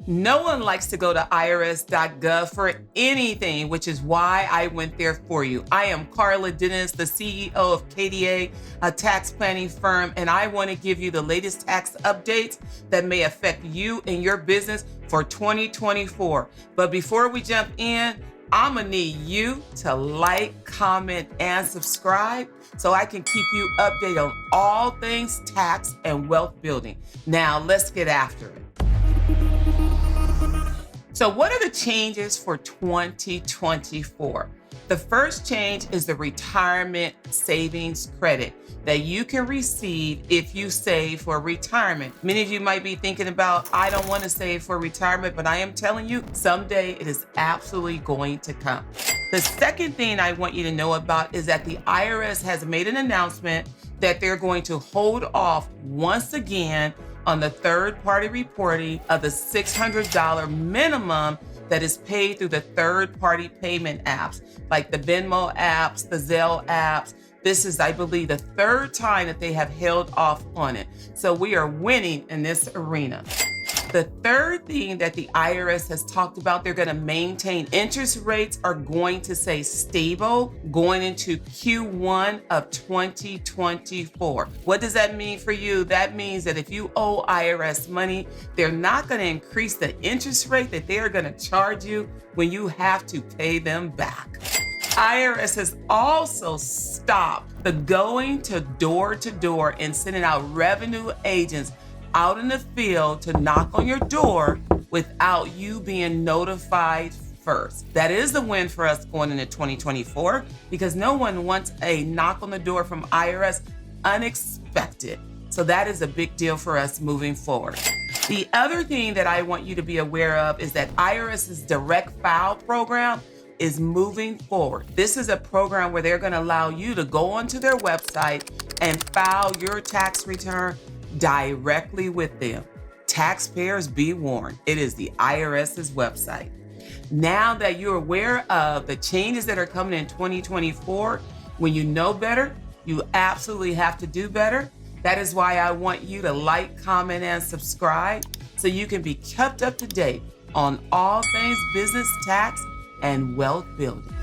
No one likes to go to IRS.gov for anything, which is why I went there for you. I am Carla Dennis, the CEO of KDA, a tax planning firm, and I want to give you the latest tax updates that may affect you and your business for 2024. But before we jump in, I'm gonna need you to like, comment, and subscribe so I can keep you updated on all things tax and wealth building. Now, let's get after it. So what are the changes for 2024? The first change is the retirement savings credit that you can receive if you save for retirement. Many of you might be thinking about, I don't want to save for retirement, but I am telling you, someday it is absolutely going to come. The second thing I want you to know about is that the IRS has made an announcement that they're going to hold off once again on the third-party reporting of the $600 minimum that is paid through the third-party payment apps, like the Venmo apps, the Zelle apps. This is, I believe, the third time that they have held off on it. So we are winning in this arena. The third thing that the IRS has talked about, they're going to maintain interest rates are going to stay stable going into Q1 of 2024. What does that mean for you? That means that if you owe IRS money, they're not going to increase the interest rate that they are going to charge you when you have to pay them back. IRS has also stopped the going to door and sending out revenue agents out in the field to knock on your door without you being notified first. That is the win for us going into 2024 because no one wants a knock on the door from IRS unexpected. So that is a big deal for us moving forward. The other thing that I want you to be aware of is that IRS's direct file program is moving forward. This is a program where they're going to allow you to go onto their website and file your tax return directly with them. Taxpayers be warned, it is the IRS's website. Now that you're aware of the changes that are coming in 2024, when you know better, you absolutely have to do better. That is why I want you to like, comment, and subscribe so you can be kept up to date on all things business, tax, and wealth building.